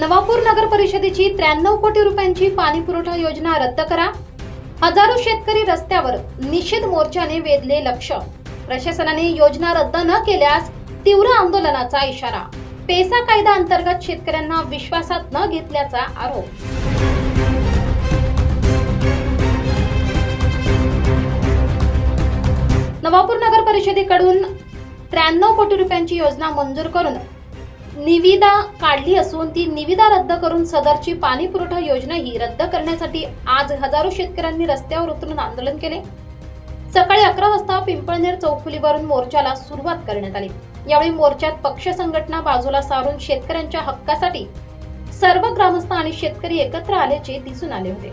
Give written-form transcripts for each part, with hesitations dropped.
नवापूर नगर परिषदेची 93 कोटी रुपयांची पाणी पुरवठा योजना रद्द करा। हजारो शेतकरी रस्त्यावर निषेध मोर्चाने वेधले लक्ष। प्रशासनाने योजना रद्द न केल्यास तीव्र आंदोलनाचा इशारा। पेसा कायदा अंतर्गत शेतकऱ्यांना विश्वासात न घेतल्याचा आरोप। नवापूर नगर परिषदेकडून 93 कोटी रुपयांची योजना मंजूर करून निविदा काढली असून ती निविदा रद्द करून सदरची पाणी पुरवठा योजनाही रद्द करण्यासाठी आज हजारो शेतकऱ्यांनी रस्त्यावर उतरून आंदोलन केले। सकाळी 11 वाजता पिंपळनेर चौफुलीवरून मोर्चाला सुरुवात करण्यात आली। यावेळी मोर्चात पक्ष संघटना बाजूला सारून शेतकऱ्यांच्या हक्कासाठी सर्व ग्रामस्थ आणि शेतकरी एकत्र आल्याचे दिसून आले होते।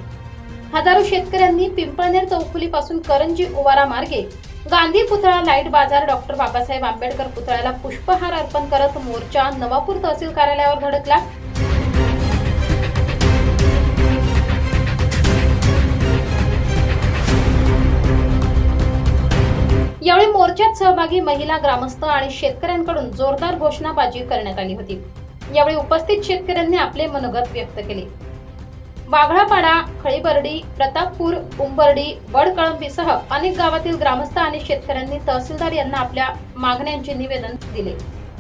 हजारो शेतकऱ्यांनी पिंपळनेर चौफुली पासून करंजी उवारा मार्गे गांधी पुतळा, लाईट बाजार, डॉक्टर बाबासाहेब आंबेडकर पुतळ्याला पुष्पहार अर्पण करत मोर्चा नवापूर तहसील कार्यालयावर धडकला। यावेळी मोर्चात सहभागी महिला, ग्रामस्थ आणि शेतकऱ्यांकडून जोरदार घोषणाबाजी करण्यात आली होती। यावेळी उपस्थित शेतकऱ्यांनी आपले मनोगत व्यक्त केले। वाघळापाडा, खळीबर्डी, प्रतापपूर, उंबर्डी, वडकळंबीसह अनेक गावातील ग्रामस्थ आणि शेतकऱ्यांनी तहसीलदार यांना आपल्या मागण्यांचे निवेदन दिले।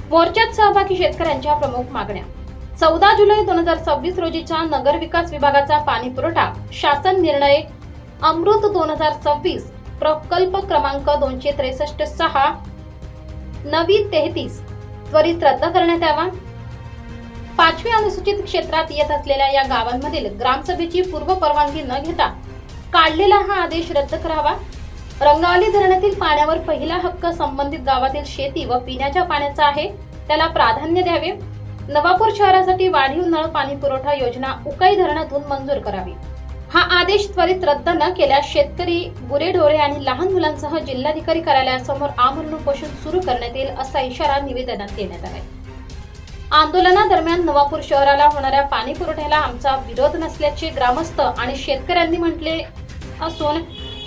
मोर्चात सहभागी शेतकऱ्यांच्या प्रमुख मागण्या: 14 जुलै 2026 रोजीचा नगर विकास विभागाचा पाणी पुरवठा शासन निर्णय अमृत 2026 प्रकल्प क्रमांक 263/6 नवी 33 त्वरित रद्द करण्यात यावा। 5वी अनुसूचित क्षेत्रात येत असलेल्या या गावांमधील ग्रामसभेची पूर्व परवानगी न घेता काढलेला हा आदेश रद्द करावा। रंगावली धरणातील पाण्यावर पहिला हक्क संबंधित गावातील शेती व पिण्याच्या पाण्याचा आहे, त्याला प्राधान्य द्यावे। नवापूर शहरासाठी वाढीव नळ पाणी पुरवठा योजना उकाई धरणातून मंजूर करावी। हा आदेश त्वरित रद्द न केल्यास शेतकरी, गुरेढोरे आणि लहान मुलांसह जिल्हाधिकारी कार्यालयासमोर आमरण उपोषण सुरू करण्यात येईल असा इशारा निवेदनात देण्यात आला। आंदोलनादरम्यान नवापूर शहराला होणाऱ्या पाणी पुरवठ्याला आमचा विरोध नसल्याचे ग्रामस्थ आणि शेतकऱ्यांनी म्हटले असून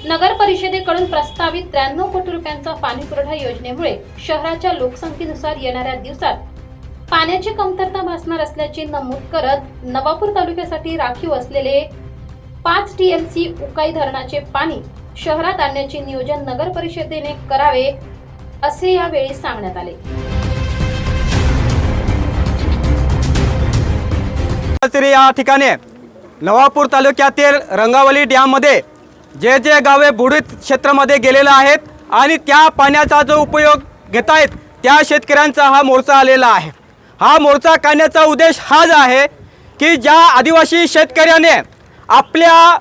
नगर परिषदेकडून प्रस्तावित 93 कोटी रुपयांचा पाणी पुरवठा योजनेमुळे शहराच्या लोकसंख्येनुसार येणाऱ्या दिवसात पाण्याची कमतरता भासणार असल्याचे नमूद करत नवापूर तालुक्यासाठी राखीव असलेले 5 TMC उकाई धरणाचे पाणी शहरात आणण्याचे नियोजन नगर परिषदेने करावे असे यावेळी सांगण्यात आले। या ठिकाणी नवापूर तालुक्यातील रंगावली डॅम मध्ये जे जे गावे बुडीत क्षेत्रामध्ये गेलेले आहेत आणि त्या पाण्याचा जो उपयोग घेत आहेत त्या शेतकऱ्यांचा हा मोर्चा आलेला आहे। हा मोर्चा काढण्याचा उद्देश हाच आहे की ज्या आदिवासी शेतकऱ्याने आपल्या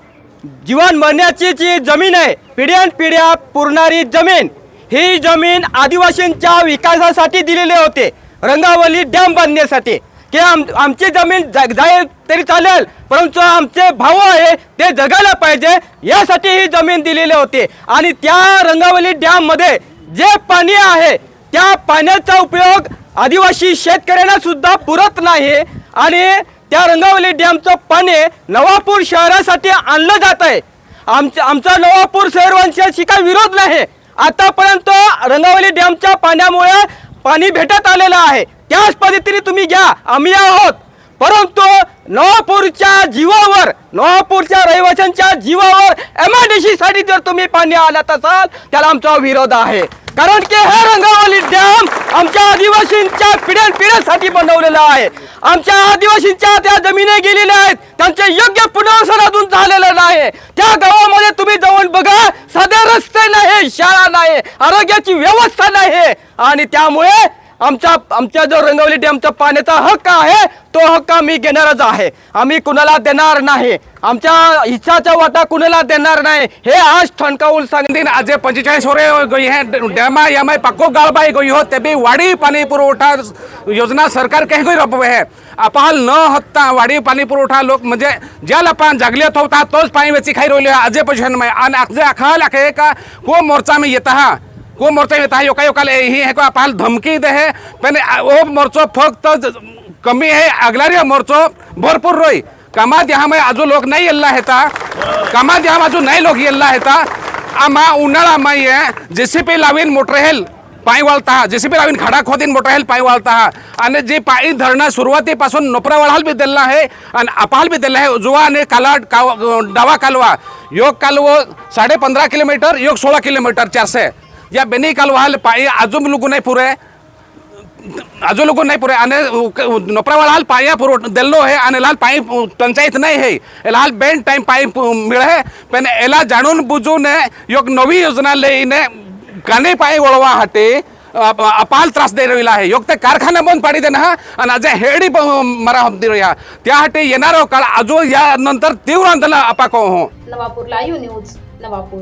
जीवन मरण्याची जी जमीन आहे, पिढ्यानपिढ्या पुरणारी जमीन, ही जमीन आदिवासींच्या विकासासाठी दिलेली होते, रंगावली डॅम बांधण्यासाठी की आमची जमीन जाईल तरी चालेल परंतु आमचे भाऊ आहे ते जगायला पाहिजे यासाठी ही जमीन दिलेली होती। आणि त्या रंगावली डॅम मध्ये जे पाणी आहे त्या पाण्याचा उपयोग आदिवासी शेतकऱ्यांना सुद्धा पुरत नाही आणि त्या रंगावली डॅमचं पाणी नवापूर शहरासाठी आणलं जात आहे। आमचा नवापूर शहरवासियांशी काही विरोध नाही, आतापर्यंत रंगावली डॅमच्या पाण्यामुळे पाणी भेटत आलेलं आहे, त्याच पद्धतीने तुम्ही घ्या, आम्ही आहोत। परंतु नवापूरच्या जीवावर, नवापूरच्या रहिवाशांच्या जीवावर MIDC साठी जर तुम्ही पाणी आणत असाल त्याला आमचा विरोध आहे। कारण की हे रंगावली डॅम आमच्या आदिवासींच्या पिढ्यानपिढ्यासाठी बनवलेला आहे। आमच्या आदिवासींच्या त्या जमिनी गेलेल्या आहेत, त्यांचे योग्य पुनर्वसन अजून झालेलं नाही। त्या गावामध्ये तुम्ही जाऊन बघा, साधे रस्ते नाही, शाळा नाही, आरोग्याची व्यवस्था नाही आणि त्यामुळे आमच्या जो रंगावली डॅमचा पाण्याचा हक्क आहे तो हक्क आम्ही घेणारच आहे, आम्ही कुणाला देणार नाही, आमच्या हिस्साचा वाटा कुणाला देणार नाही हे आज ठणकावून सांगतील। आज 45 वर्ष गई है डैम यम पक्को गाळबाई गई हो तेबी वाड़ी पानी पुरवठा योजना सरकार कहीं गई रपवे है अपहाल न होता वाड़ी पानी पुरवठा लोक म्हणजे ज्याला पान जागलेत होता तोच पाणी वेची खाई रोले आज पोजिशन में आणि आज अखाल आखे का को मोर्चा में येता हा को मोर्चा येता योका योका ही है को अपहाल धमकी दे है पण वो मोर्चो फक्त कमी है अगलारी मोर्चो भरपूर रोई कामात यहाँ में आजू लोग नहीं येल्ला हेता कामात यहाँ आजू नहीं लोग येल्ला हेता आमा उन्हाळा माई है JCB लावीन मोटरहेल पाणी वाळता हा जेसीबी लावून खडा खोदीन मोठा हेल पाणी वाळता हा आणि जे पाणी धरणं सुरुवातीपासून नोपरावाळाल बी दिलेला आहे आणि अपाल बी दिलेला आहे उजवा आणि डावा कालवा योग कालव 15.5 किलोमीटर योग 16 किलोमीटर 400 या बेनी कालवा पाणी अजून लोक नाही पुरे आणि नोपरावाळाल पाया पुरवठ दिल्लो है आणि लाल पाणी टंचाईत नाही है लाल बेन टाइम पाणी मिळे पण याला जाणून बुजून योग नवी योजना लईने गाणे पाणी वळवा हाटे अपाल त्रास दे रहिला आहे योग ते कारखाना बंद पाडी देना हा आणि आज हेडी मरा हब्दी रहा त्यासाठी येणारा काळ अजून या नंतर तीव्र आंदोलन अपाको हो. Navapur live news Navapur.